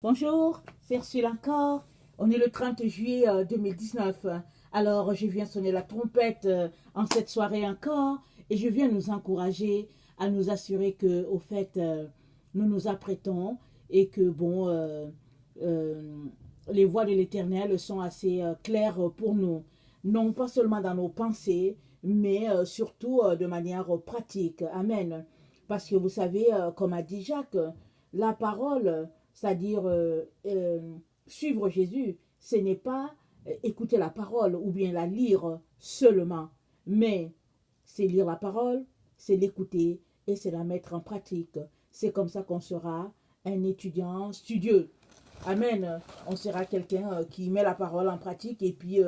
Bonjour, c'est Ursule encore. On est le 30 juillet 2019. Alors, je viens sonner la trompette en cette soirée encore et je viens nous encourager à nous assurer que, au fait, nous nous apprêtons et que, bon, les voies de l'Éternel sont assez claires pour nous. Non pas seulement dans nos pensées, mais surtout de manière pratique. Amen. Parce que vous savez, comme a dit Jacques, la parole c'est-à-dire suivre Jésus, ce n'est pas écouter la parole ou bien la lire seulement, mais c'est lire la parole, c'est l'écouter et c'est la mettre en pratique. C'est comme ça qu'on sera un étudiant studieux. Amen. On sera quelqu'un qui met la parole en pratique et puis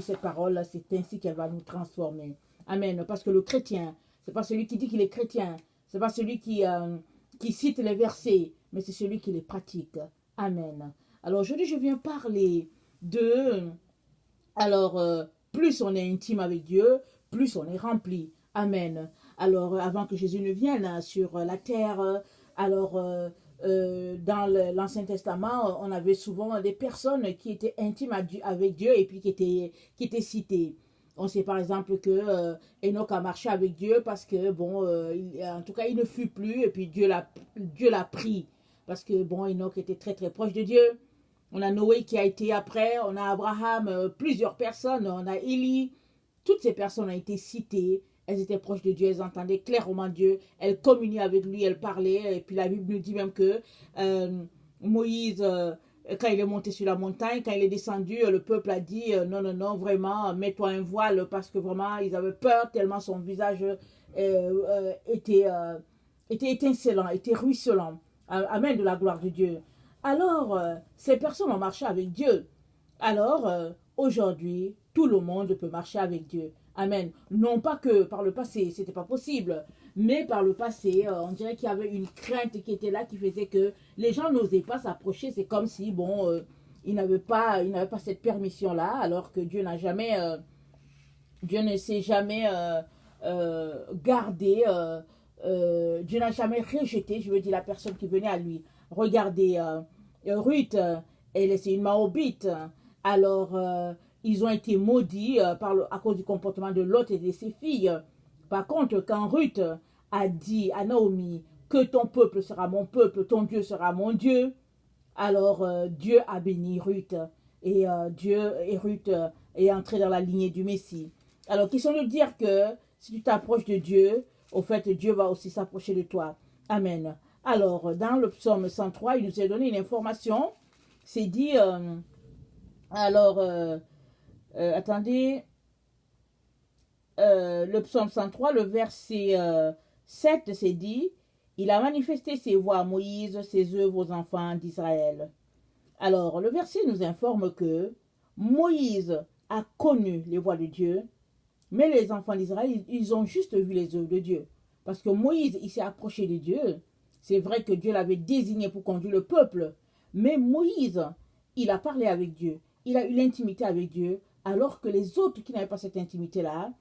cette parole, c'est ainsi qu'elle va nous transformer. Amen. Parce que le chrétien, c'est pas celui qui dit qu'il est chrétien, c'est pas celui qui cite les versets, mais c'est celui qui les pratique. Amen. Alors aujourd'hui, je viens parler de... Alors, plus on est intime avec Dieu, plus on est rempli. Amen. Alors, avant que Jésus ne vienne sur la terre, alors, dans l'Ancien Testament, on avait souvent des personnes qui étaient intimes avec Dieu et puis qui étaient citées. On sait par exemple que Enoch a marché avec Dieu parce que, bon, en tout cas, il ne fut plus et puis Dieu l'a pris. Parce que, bon, Enoch était très très proche de Dieu. On a Noé qui a été après, on a Abraham, plusieurs personnes, on a Élie. Toutes ces personnes ont été citées. Elles étaient proches de Dieu, elles entendaient clairement Dieu, elles communiaient avec lui, elles parlaient. Et puis la Bible nous dit même que Moïse, quand il est monté sur la montagne, quand il est descendu, le peuple a dit non, non, non, vraiment, mets-toi un voile parce que vraiment, ils avaient peur tellement son visage était étincelant, était ruisselant. Amen de la gloire de Dieu. Alors, ces personnes ont marché avec Dieu. Alors, aujourd'hui, tout le monde peut marcher avec Dieu. Amen. Non pas que par le passé, c'était pas possible, mais par le passé, on dirait qu'il y avait une crainte qui était là, qui faisait que les gens n'osaient pas s'approcher. C'est comme si, bon, ils n'avaient pas cette permission-là, alors que Dieu ne s'est jamais gardé, Dieu n'a jamais rejeté, je veux dire, la personne qui venait à lui. Regardez, Ruth, c'est une Moabite. Alors, ils ont été maudits à cause du comportement de Lot et de ses filles. Par contre, quand Ruth a dit à Naomi que ton peuple sera mon peuple, ton Dieu sera mon Dieu, alors Dieu a béni Ruth et Ruth est entrée dans la lignée du Messie. Alors, question de dire que si tu t'approches de Dieu, au fait, Dieu va aussi s'approcher de toi. Amen. Alors, dans le psaume 103, il nous a donné une information. C'est dit, attendez, le psaume 103, le verset 7, c'est dit, il a manifesté ses voies à Moïse, ses œuvres aux enfants d'Israël. Alors, le verset nous informe que Moïse a connu les voies de Dieu, mais les enfants d'Israël, ils ont juste vu les œuvres de Dieu. Parce que Moïse, il s'est approché de Dieu. C'est vrai que Dieu l'avait désigné pour conduire le peuple. Mais Moïse, il a parlé avec Dieu. Il a eu l'intimité avec Dieu. Alors que les autres qui n'avaient pas cette intimité-là,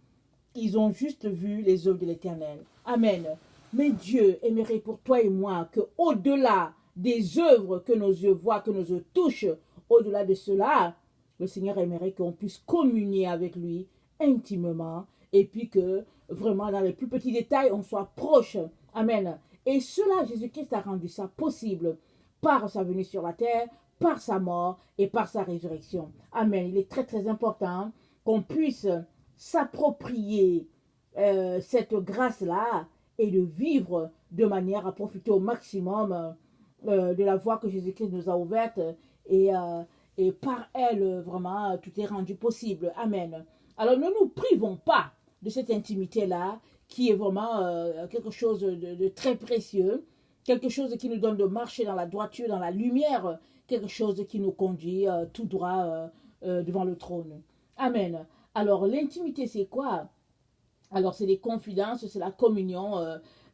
ils ont juste vu les œuvres de l'Éternel. Amen. Mais Dieu aimerait pour toi et moi que au-delà des œuvres que nos yeux voient, que nos yeux touchent, au-delà de cela, le Seigneur aimerait qu'on puisse communier avec lui intimement et puis que vraiment dans les plus petits détails, on soit proche. Amen. Et cela, Jésus-Christ a rendu ça possible par sa venue sur la terre, par sa mort et par sa résurrection. Amen. Il est très très important qu'on puisse s'approprier cette grâce-là et de vivre de manière à profiter au maximum de la voie que Jésus-Christ nous a ouverte et par elle, vraiment, tout est rendu possible. Amen. Alors, ne nous privons pas de cette intimité-là qui est vraiment quelque chose de très précieux, quelque chose qui nous donne de marcher dans la droiture, dans la lumière, quelque chose qui nous conduit tout droit devant le trône. Amen. Alors, l'intimité, c'est quoi? Alors, c'est les confidences, c'est la communion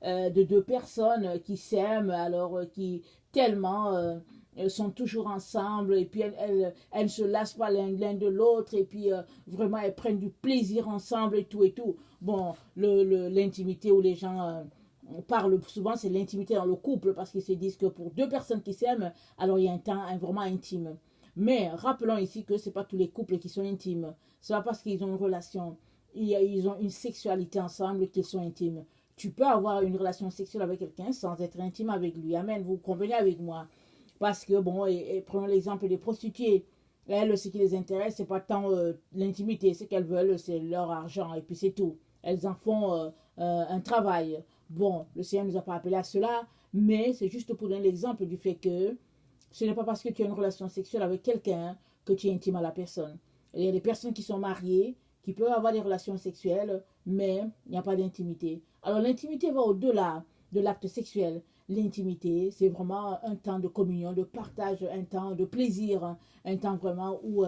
de deux personnes qui s'aiment, alors qui tellement sont toujours ensemble, et puis elles ne se lassent pas l'un de l'autre, et puis vraiment elles prennent du plaisir ensemble et tout et tout. Bon, l'intimité où les gens parle souvent, c'est l'intimité dans le couple, parce qu'ils se disent que pour deux personnes qui s'aiment, alors il y a un temps vraiment intime. Mais rappelons ici que ce n'est pas tous les couples qui sont intimes. Ce n'est pas parce qu'ils ont une relation, ils ont une sexualité ensemble qu'ils sont intimes. Tu peux avoir une relation sexuelle avec quelqu'un sans être intime avec lui. Amen, vous convenez avec moi. Parce que, bon, et prenons l'exemple des prostituées. Elles, ce qui les intéresse, ce n'est pas tant l'intimité. Ce qu'elles veulent, c'est leur argent et puis c'est tout. Elles en font un travail. Bon, le Seigneur ne nous a pas appelés à cela, mais c'est juste pour donner l'exemple du fait que ce n'est pas parce que tu as une relation sexuelle avec quelqu'un que tu es intime à la personne. Il y a des personnes qui sont mariées, qui peuvent avoir des relations sexuelles, mais il n'y a pas d'intimité. Alors l'intimité va au-delà de l'acte sexuel. L'intimité, c'est vraiment un temps de communion, de partage, un temps de plaisir, un temps vraiment où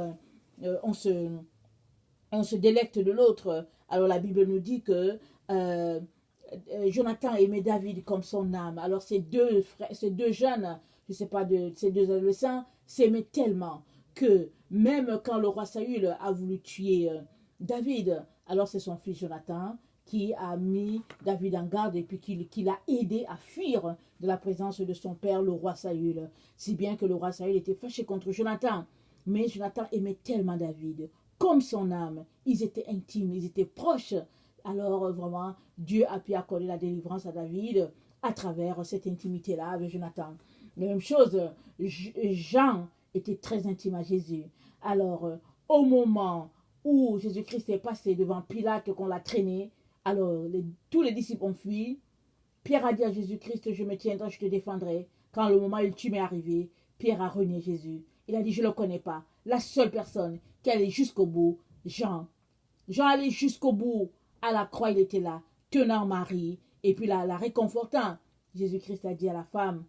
on se délecte de l'autre. Alors la Bible nous dit que Jonathan aimait David comme son âme. Alors ces deux jeunes, je ne sais pas, ces deux adolescents s'aimaient tellement que même quand le roi Saül a voulu tuer David, alors c'est son fils Jonathan qui a mis David en garde et puis qui l'a aidé à fuir de la présence de son père, le roi Saül. Si bien que le roi Saül était fâché contre Jonathan. Mais Jonathan aimait tellement David, comme son âme. Ils étaient intimes, ils étaient proches. Alors vraiment, Dieu a pu accorder la délivrance à David à travers cette intimité-là avec Jonathan. La même chose, Jean était très intime à Jésus. Alors, au moment où Jésus-Christ est passé devant Pilate, qu'on l'a traîné, alors tous les disciples ont fui. Pierre a dit à Jésus-Christ, je me tiendrai, je te défendrai. Quand le moment ultime est arrivé, Pierre a renié Jésus. Il a dit, je ne le connais pas. La seule personne qui allait jusqu'au bout, Jean. Jean allait jusqu'au bout. À la croix, il était là, tenant Marie, et puis la réconfortant. Jésus-Christ a dit à la femme,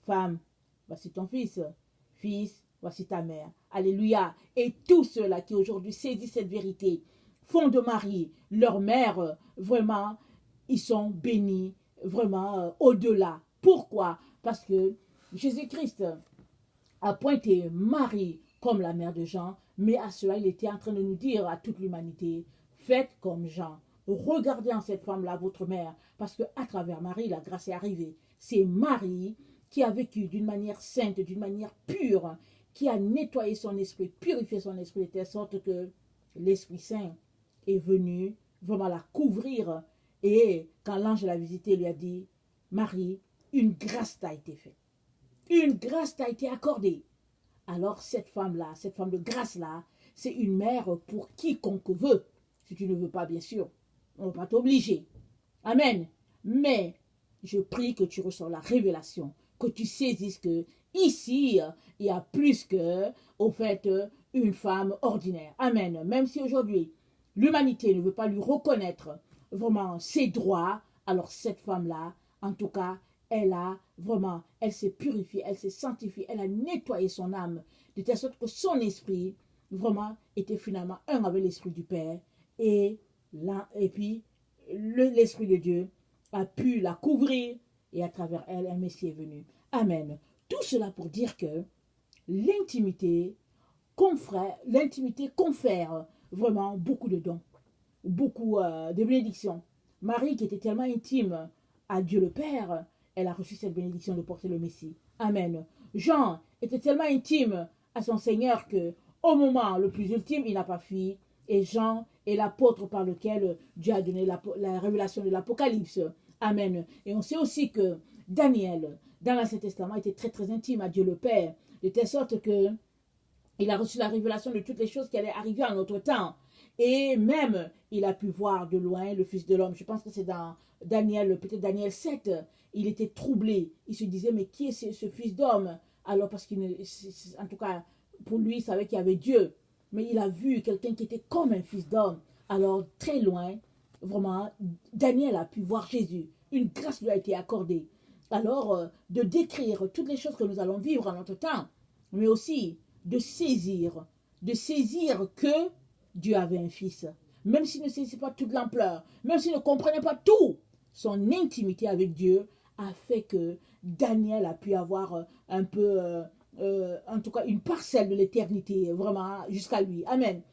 femme, voici ton fils. Fils, voici ta mère. Alléluia. Et tous ceux-là qui aujourd'hui saisissent cette vérité, font de Marie leur mère, vraiment, ils sont bénis, vraiment, au-delà. Pourquoi? Parce que Jésus-Christ a pointé Marie comme la mère de Jean, mais à cela, il était en train de nous dire à toute l'humanité, faites comme Jean. Regardez en cette femme-là votre mère, parce qu'à travers Marie, la grâce est arrivée. C'est Marie qui a vécu d'une manière sainte, d'une manière pure, qui a nettoyé son esprit, purifié son esprit, de telle sorte que l'Esprit Saint est venu vraiment la couvrir. Et quand l'ange l'a visité, il lui a dit, Marie, une grâce t'a été faite. Une grâce t'a été accordée. Alors cette femme-là, cette femme de grâce-là, c'est une mère pour quiconque veut. Si tu ne veux pas, bien sûr, on ne va pas t'obliger. Amen. Mais je prie que tu reçois la révélation, que tu saisisses que ici, il y a plus que, au fait, une femme ordinaire. Amen. Même si aujourd'hui, l'humanité ne veut pas lui reconnaître vraiment ses droits, alors cette femme-là, en tout cas, elle s'est purifiée, elle s'est sanctifiée, elle a nettoyé son âme, de telle sorte que son esprit, vraiment, était finalement un avec l'esprit du Père, et puis l'esprit de Dieu a pu la couvrir, et à travers elle, un Messie est venu. Amen. Tout cela pour dire que l'intimité confère vraiment beaucoup de dons, beaucoup de bénédictions. Marie, qui était tellement intime à Dieu le Père, elle a reçu cette bénédiction de porter le Messie. Amen. Jean était tellement intime à son Seigneur que, au moment le plus ultime, il n'a pas fui. Et Jean est l'apôtre par lequel Dieu a donné la révélation de l'Apocalypse. Amen. Et on sait aussi que Daniel, dans l'Ancien Testament, était très très intime à Dieu le Père, de telle sorte que il a reçu la révélation de toutes les choses qui allaient arriver en notre temps. Et même, il a pu voir de loin le Fils de l'homme. Je pense que c'est dans Daniel, peut-être Daniel 7. Il était troublé. Il se disait, mais qui est ce Fils d'homme? Alors, parce en tout cas, pour lui, il savait qu'il y avait Dieu. Mais il a vu quelqu'un qui était comme un Fils d'homme. Alors, très loin, vraiment, Daniel a pu voir Jésus. Une grâce lui a été accordée. Alors, de décrire toutes les choses que nous allons vivre en notre temps, mais aussi de saisir que Dieu avait un fils. Même s'il ne saisissait pas toute l'ampleur, même s'il ne comprenait pas tout, son intimité avec Dieu a fait que Daniel a pu avoir un peu, en tout cas, une parcelle de l'éternité, vraiment, jusqu'à lui. Amen.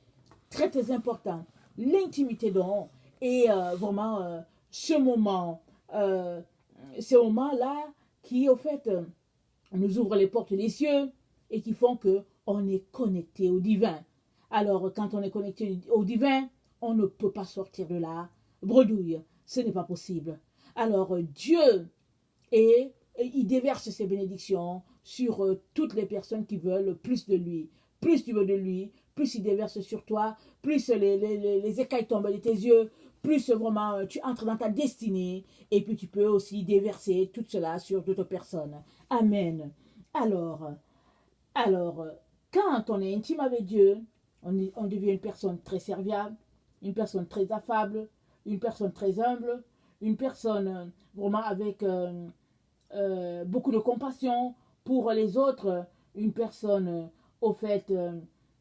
Très important. L'intimité donc est vraiment ce moment euh, ces moments-là qui, au fait, nous ouvrent les portes des cieux et qui font que on est connecté au divin. Alors, quand on est connecté au divin, on ne peut pas sortir de là bredouille. Ce n'est pas possible. Alors, Dieu et il déverse ses bénédictions sur toutes les personnes qui veulent plus de lui. Plus tu veux de lui, plus il déverse sur toi, plus les écailles tombent de tes yeux, plus vraiment tu entres dans ta destinée, et puis tu peux aussi déverser tout cela sur d'autres personnes. Amen. Alors, alors, quand on est intime avec Dieu, on devient une personne très serviable, une personne très affable, une personne très humble, une personne vraiment avec beaucoup de compassion pour les autres, une personne au fait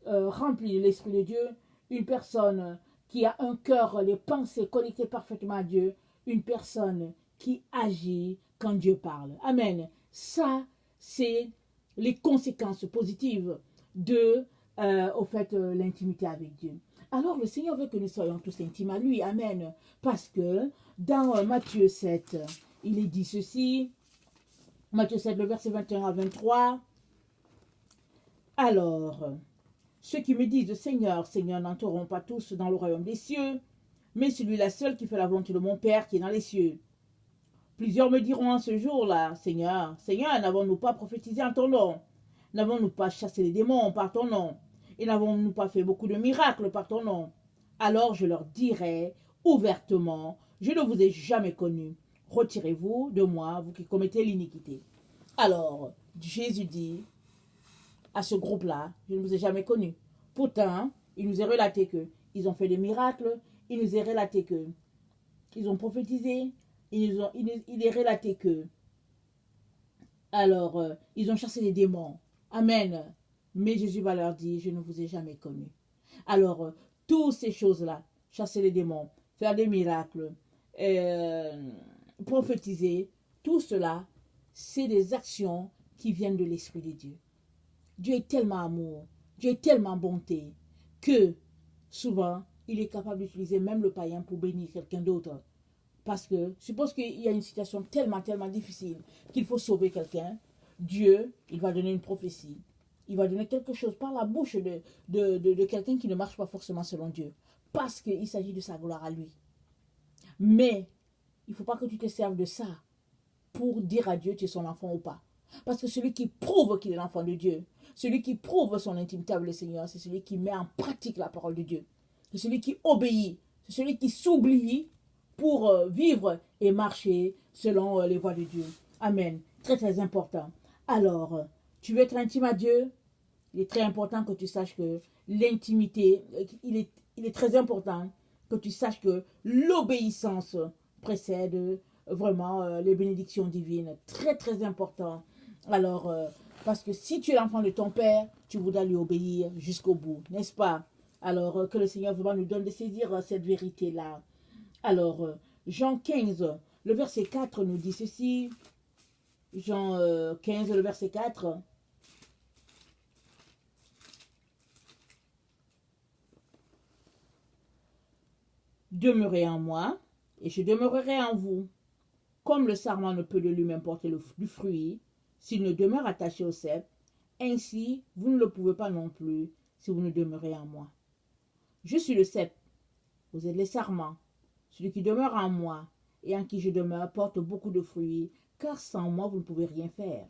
remplie de l'Esprit de Dieu, une personne qui a un cœur, les pensées connectées parfaitement à Dieu, une personne qui agit quand Dieu parle. Amen. Ça, c'est les conséquences positives de au fait l'intimité avec Dieu. Alors le Seigneur veut que nous soyons tous intimes à lui. Amen. Parce que dans Matthieu 7, il est dit ceci. Matthieu 7, le verset 21 à 23. Alors, ceux qui me disent Seigneur, Seigneur n'entreront pas tous dans le royaume des cieux, mais celui-là seul qui fait la volonté de mon Père qui est dans les cieux. Plusieurs me diront en ce jour-là, Seigneur, Seigneur, n'avons-nous pas prophétisé en ton nom? N'avons-nous pas chassé les démons par ton nom? Et n'avons-nous pas fait beaucoup de miracles par ton nom? Alors je leur dirai ouvertement, je ne vous ai jamais connu. Retirez-vous de moi, vous qui commettez l'iniquité. Alors, Jésus dit à ce groupe-là, je ne vous ai jamais connu. Pourtant, il nous est relaté qu'ils ont fait des miracles, il nous est relaté qu'ils ont prophétisé, il est relaté alors, ils ont chassé les démons. Amen. Mais Jésus va leur dire, je ne vous ai jamais connu. Alors, toutes ces choses-là, chasser les démons, faire des miracles, prophétiser, tout cela, c'est des actions qui viennent de l'Esprit de Dieu. Dieu est tellement amour, Dieu est tellement bonté, que souvent, il est capable d'utiliser même le païen pour bénir quelqu'un d'autre. Parce que, suppose qu'il y a une situation tellement, tellement difficile qu'il faut sauver quelqu'un, Dieu, il va donner une prophétie. Il va donner quelque chose par la bouche de quelqu'un qui ne marche pas forcément selon Dieu. Parce qu'il s'agit de sa gloire à lui. Mais, il ne faut pas que tu te serves de ça pour dire à Dieu tu es son enfant ou pas. Parce que celui qui prouve qu'il est l'enfant de Dieu, celui qui prouve son intimité avec le Seigneur, c'est celui qui met en pratique la parole de Dieu. C'est celui qui obéit. C'est celui qui s'oublie pour vivre et marcher selon les voies de Dieu. Amen. Très, très important. Alors, tu veux être intime à Dieu? Il est très important que tu saches que l'intimité, il est très important que tu saches que l'obéissance précède vraiment les bénédictions divines. Très, très important. Alors, parce que si tu es l'enfant de ton Père, tu voudras lui obéir jusqu'au bout, n'est-ce pas? Alors, que le Seigneur vraiment nous donne de saisir cette vérité-là. Alors, Jean 15, le verset 4 nous dit ceci. Jean 15, le verset 4. Demeurez en moi, et je demeurerai en vous. Comme le sarment ne peut de lui-même porter du fruit, s'il ne demeure attaché au cep, ainsi vous ne le pouvez pas non plus si vous ne demeurez en moi. Je suis le cep, vous êtes les sarments. Celui qui demeure en moi et en qui je demeure porte beaucoup de fruits, car sans moi vous ne pouvez rien faire.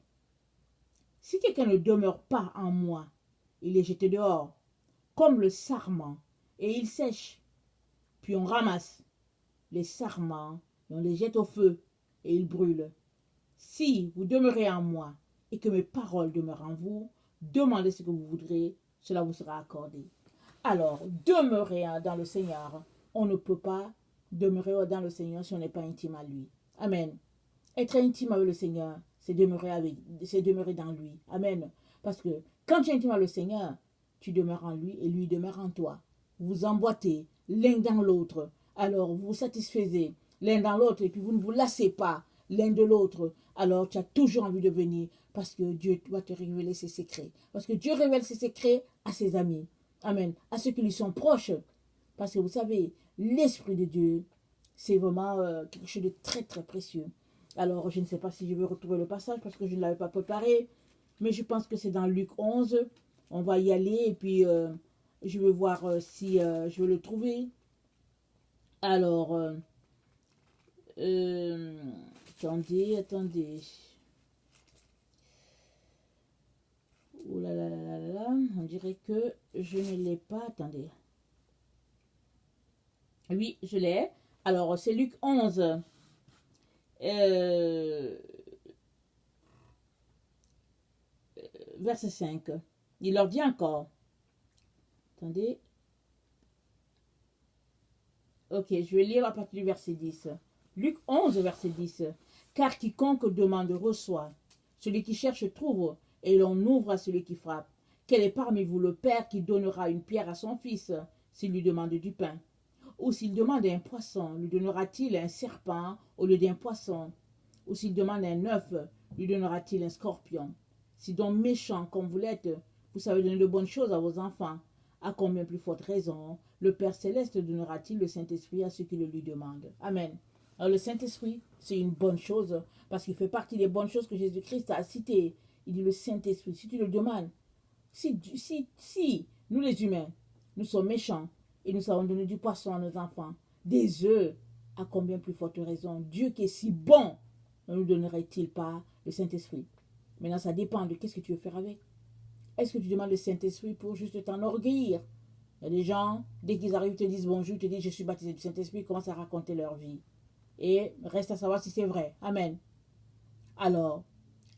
Si quelqu'un ne demeure pas en moi, il est jeté dehors, comme le sarment, et il sèche. Puis on ramasse les sarments et on les jette au feu, et ils brûlent. Si vous demeurez en moi et que mes paroles demeurent en vous, demandez ce que vous voudrez, cela vous sera accordé. Alors, demeurer dans le Seigneur. On ne peut pas demeurer dans le Seigneur si on n'est pas intime à lui. Amen. Être intime avec le Seigneur, c'est demeurer dans lui. Amen. Parce que quand tu es intime avec le Seigneur, tu demeures en lui et lui demeure en toi. Vous vous emboîtez l'un dans l'autre. Alors, vous vous satisfaisez l'un dans l'autre et puis vous ne vous lassez pas l'un de l'autre. Alors, tu as toujours envie de venir parce que Dieu doit te révéler ses secrets. Parce que Dieu révèle ses secrets à ses amis. Amen. À ceux qui lui sont proches. Parce que vous savez, l'Esprit de Dieu C'est vraiment quelque chose de très très précieux. Alors, je ne sais pas si je vais retrouver le passage parce que je ne l'avais pas préparé, mais je pense que c'est dans Luc 11. On va y aller et puis je vais voir si je vais le trouver. Alors, euh, attendez. Ouh là là là là là, on dirait que je ne l'ai pas. Attendez. Oui, je l'ai. Alors, c'est Luc 11. Euh, verset 5. Il leur dit encore. Attendez. Ok, je vais lire à partir du verset 10. Luc 11, verset 10. Car quiconque demande reçoit. Celui qui cherche trouve. Et l'on ouvre à celui qui frappe. Quel est parmi vous le père qui donnera une pierre à son fils s'il lui demande du pain? Ou s'il demande un poisson, lui donnera-t-il un serpent au lieu d'un poisson? Ou s'il demande un œuf, lui donnera-t-il un scorpion? Si donc méchant comme vous l'êtes, vous savez donner de bonnes choses à vos enfants, à combien plus forte raison le Père Céleste donnera-t-il le Saint-Esprit à ceux qui le lui demandent? Amen. Alors le Saint-Esprit, c'est une bonne chose, parce qu'il fait partie des bonnes choses que Jésus-Christ a citées. Il dit le Saint-Esprit, si tu le demandes, si nous les humains, nous sommes méchants, et nous savons donner du poisson à nos enfants, des œufs, à combien plus forte raison Dieu qui est si bon, ne nous donnerait-il pas le Saint-Esprit? Maintenant, ça dépend de qu'est-ce que tu veux faire avec. Est-ce que tu demandes le Saint-Esprit pour juste t'enorgueillir? Il y a des gens, dès qu'ils arrivent, te disent bonjour, te disent je suis baptisé du Saint-Esprit, ils commencent à raconter leur vie. Et reste à savoir si c'est vrai. Amen. Alors,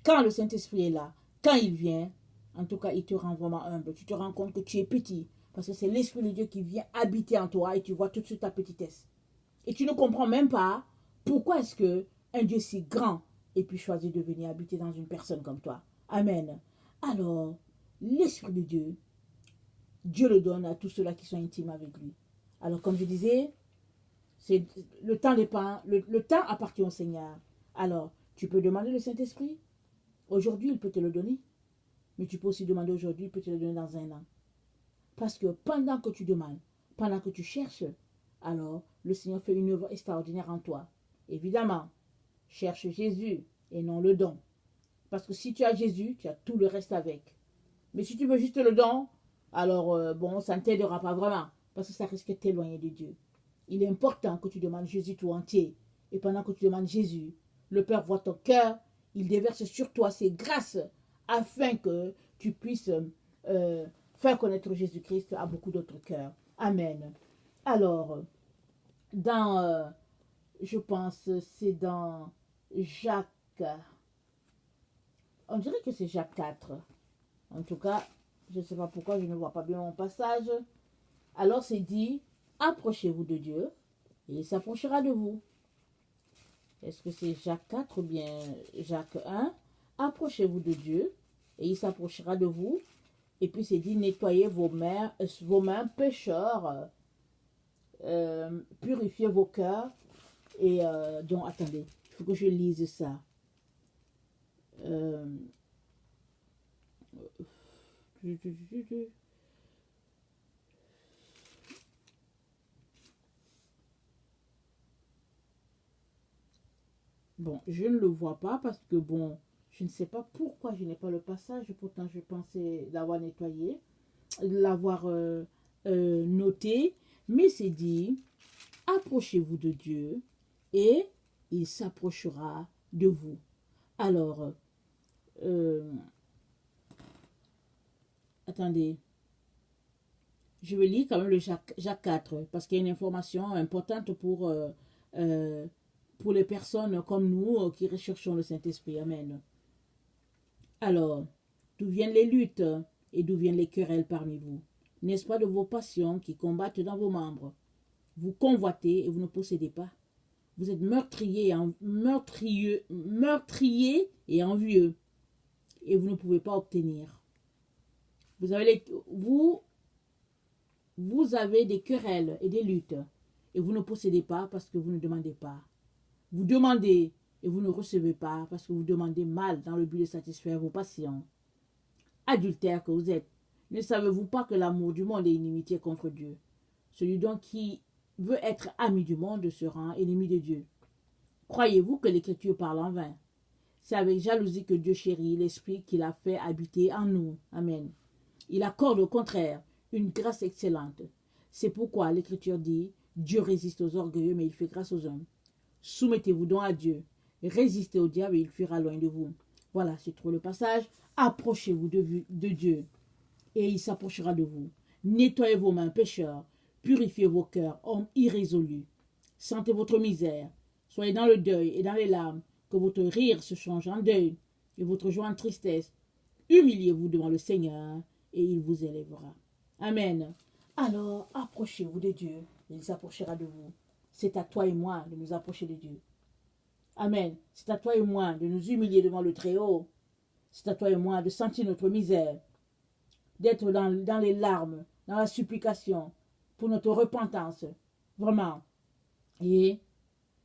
quand le Saint-Esprit est là, quand il vient, en tout cas, il te rend vraiment humble. Tu te rends compte que tu es petit. Parce que c'est l'Esprit de Dieu qui vient habiter en toi et tu vois tout de suite ta petitesse. Et tu ne comprends même pas pourquoi est-ce que un Dieu si grand ait pu choisir de venir habiter dans une personne comme toi. Amen. Alors, l'Esprit de Dieu, Dieu le donne à tous ceux-là qui sont intimes avec lui. Alors, comme je disais, c'est le temps dépend, le temps appartient au Seigneur. Alors, tu peux demander le Saint-Esprit. Aujourd'hui, il peut te le donner. Mais tu peux aussi demander aujourd'hui, il peut te le donner dans un an. Parce que pendant que tu demandes, pendant que tu cherches, alors le Seigneur fait une œuvre extraordinaire en toi. Évidemment, cherche Jésus et non le don. Parce que si tu as Jésus, tu as tout le reste avec. Mais si tu veux juste le don, alors bon, ça ne t'aidera pas vraiment. Parce que ça risque de t'éloigner de Dieu. Il est important que tu demandes Jésus tout entier. Et pendant que tu demandes Jésus, le Père voit ton cœur, il déverse sur toi ses grâces afin que tu puisses faire connaître Jésus-Christ à beaucoup d'autres cœurs. Amen. Alors, dans, je pense, c'est dans Jacques, on dirait que c'est Jacques 4. En tout cas, je ne sais pas pourquoi je ne vois pas bien mon passage. Alors c'est dit, approchez-vous de Dieu et il s'approchera de vous. Est-ce que c'est Jacques 4 ou bien Jacques 1? Approchez-vous de Dieu et il s'approchera de vous. Et puis c'est dit, nettoyez vos mains pécheurs, purifiez vos cœurs. Et donc, attendez, il faut que je lise ça. Bon, je ne le vois pas parce que, bon, je ne sais pas pourquoi je n'ai pas le passage. Pourtant, je pensais l'avoir nettoyé, l'avoir noté. Mais c'est dit, approchez-vous de Dieu et il s'approchera de vous. Alors, attendez, je vais lire quand même le Jacques 4 parce qu'il y a une information importante pour les personnes comme nous qui recherchons le Saint-Esprit. Amen. Alors, d'où viennent les luttes et d'où viennent les querelles parmi vous? N'est-ce pas de vos passions qui combattent dans vos membres? Vous convoitez et vous ne possédez pas. Vous êtes meurtriers et envieux et vous ne pouvez pas obtenir. Vous avez des querelles et des luttes et vous ne possédez pas parce que vous ne demandez pas. Vous demandez et vous ne recevez pas parce que vous demandez mal dans le but de satisfaire vos passions. Adultères que vous êtes, ne savez-vous pas que l'amour du monde est inimitié contre Dieu? Celui donc qui veut être ami du monde se rend ennemi de Dieu. Croyez-vous que l'Écriture parle en vain? C'est avec jalousie que Dieu chérit l'Esprit qu'il a fait habiter en nous. Amen. Il accorde au contraire une grâce excellente. C'est pourquoi l'Écriture dit, Dieu résiste aux orgueilleux, mais il fait grâce aux hommes. Soumettez-vous donc à Dieu. Résistez au diable et il fuira loin de vous. Voilà, c'est trop le passage. Approchez-vous de Dieu et il s'approchera de vous. Nettoyez vos mains, pécheurs. Purifiez vos cœurs, hommes irrésolus. Sentez votre misère. Soyez dans le deuil et dans les larmes. Que votre rire se change en deuil et votre joie en tristesse. Humiliez-vous devant le Seigneur et il vous élèvera. Amen. Alors, approchez-vous de Dieu et il s'approchera de vous. C'est à toi et moi de nous approcher de Dieu. Amen. C'est à toi et moi de nous humilier devant le Très-Haut. C'est à toi et moi de sentir notre misère, d'être dans les larmes, dans la supplication, pour notre repentance, vraiment. Et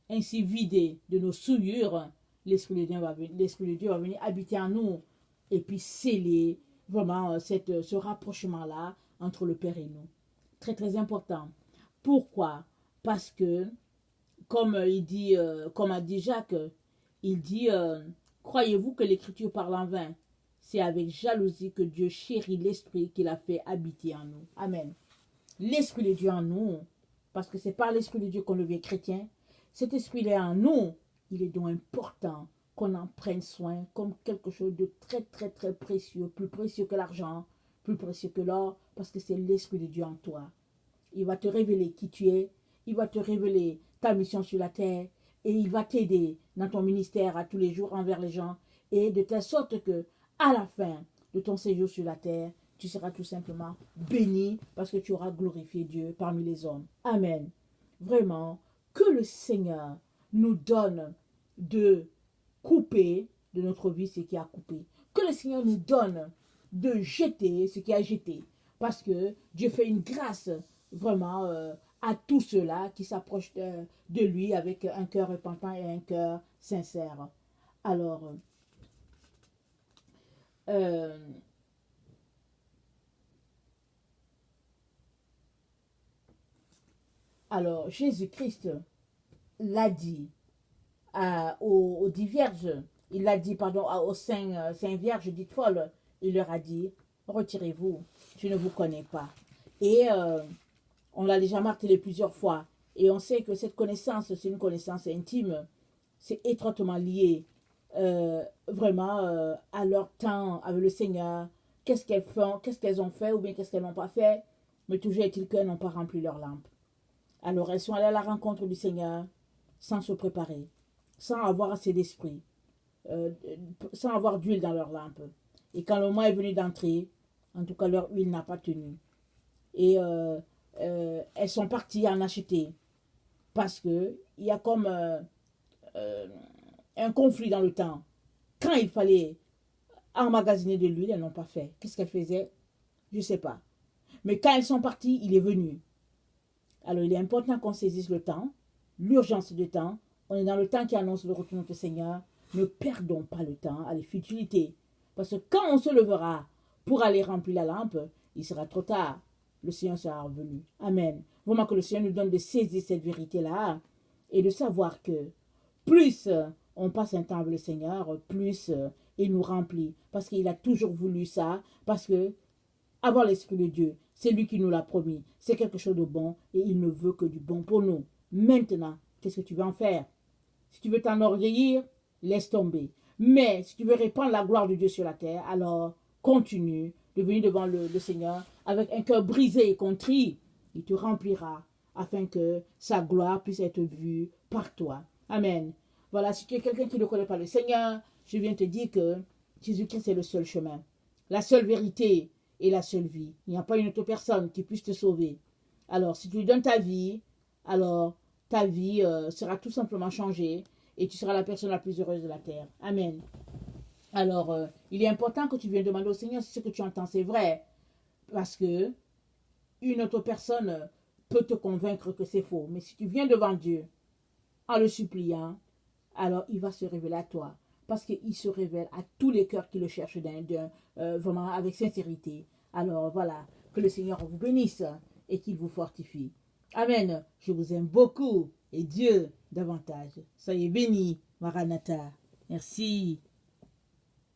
ainsi vidé de nos souillures, l'Esprit de Dieu va venir habiter en nous et puis sceller vraiment ce rapprochement-là entre le Père et nous. Très très important. Pourquoi? Parce que, comme a dit Jacques, il dit, croyez-vous que l'Écriture parle en vain? C'est avec jalousie que Dieu chérit l'Esprit qu'il a fait habiter en nous. Amen. L'Esprit de Dieu en nous, parce que c'est par l'Esprit de Dieu qu'on devient chrétien. Cet Esprit-là en nous, il est donc important qu'on en prenne soin comme quelque chose de très très très précieux, plus précieux que l'argent, plus précieux que l'or, parce que c'est l'Esprit de Dieu en toi. Il va te révéler qui tu es, il va te révéler ta mission sur la terre, et il va t'aider dans ton ministère à tous les jours envers les gens, et de telle sorte que, à la fin de ton séjour sur la terre, tu seras tout simplement béni parce que tu auras glorifié Dieu parmi les hommes. Amen. Vraiment, que le Seigneur nous donne de couper de notre vie ce qui a coupé. Que le Seigneur nous donne de jeter ce qui a jeté. Parce que Dieu fait une grâce vraiment à tous ceux-là qui s'approchent de lui avec un cœur repentant et un cœur sincère. Alors, Jésus-Christ l'a dit aux 10 vierges, il l'a dit, pardon, aux 5 vierges dites folles, il leur a dit, retirez-vous, je ne vous connais pas. Et on l'a déjà martelé plusieurs fois, et on sait que cette connaissance, c'est une connaissance intime, c'est étroitement lié vraiment à leur temps avec le Seigneur, qu'est-ce qu'elles font, qu'est-ce qu'elles ont fait, ou bien qu'est-ce qu'elles n'ont pas fait, mais toujours est-il qu'elles n'ont pas rempli leur lampe. Alors elles sont allées à la rencontre du Seigneur sans se préparer, sans avoir assez d'esprit, sans avoir d'huile dans leur lampe. Et quand le moment est venu d'entrer, en tout cas leur huile n'a pas tenu. Et elles sont parties en acheter parce qu'il y a comme un conflit dans le temps. Quand il fallait emmagasiner de l'huile, elles n'ont pas fait. Qu'est-ce qu'elles faisaient? Je ne sais pas. Mais quand elles sont parties, il est venu. Alors, il est important qu'on saisisse le temps, l'urgence du temps. On est dans le temps qui annonce le retour de notre Seigneur. Ne perdons pas le temps à les futilités. Parce que quand on se levera pour aller remplir la lampe, il sera trop tard. Le Seigneur sera revenu. Amen. Vraiment que le Seigneur nous donne de saisir cette vérité-là et de savoir que plus on passe un temps avec le Seigneur, plus il nous remplit. Parce qu'il a toujours voulu ça. Parce que avoir l'Esprit de Dieu, c'est lui qui nous l'a promis. C'est quelque chose de bon et il ne veut que du bon pour nous. Maintenant, qu'est-ce que tu veux en faire? Si tu veux t'enorgueillir, laisse tomber. Mais si tu veux répandre la gloire de Dieu sur la terre, alors continue de venir devant le Seigneur avec un cœur brisé et contrit. Il te remplira afin que sa gloire puisse être vue par toi. Amen. Voilà, si tu es quelqu'un qui ne connaît pas le Seigneur, je viens te dire que Jésus-Christ est le seul chemin, la seule vérité et la seule vie. Il n'y a pas une autre personne qui puisse te sauver. Alors, si tu lui donnes ta vie, alors ta vie sera tout simplement changée et tu seras la personne la plus heureuse de la terre. Amen. Alors, il est important que tu viennes demander au Seigneur si ce que tu entends c'est vrai. Parce que une autre personne peut te convaincre que c'est faux. Mais si tu viens devant Dieu en le suppliant, alors il va se révéler à toi. Parce qu'il se révèle à tous les cœurs qui le cherchent vraiment avec sincérité. Alors voilà, que le Seigneur vous bénisse et qu'il vous fortifie. Amen. Je vous aime beaucoup et Dieu davantage. Soyez bénis, Maranatha. Merci.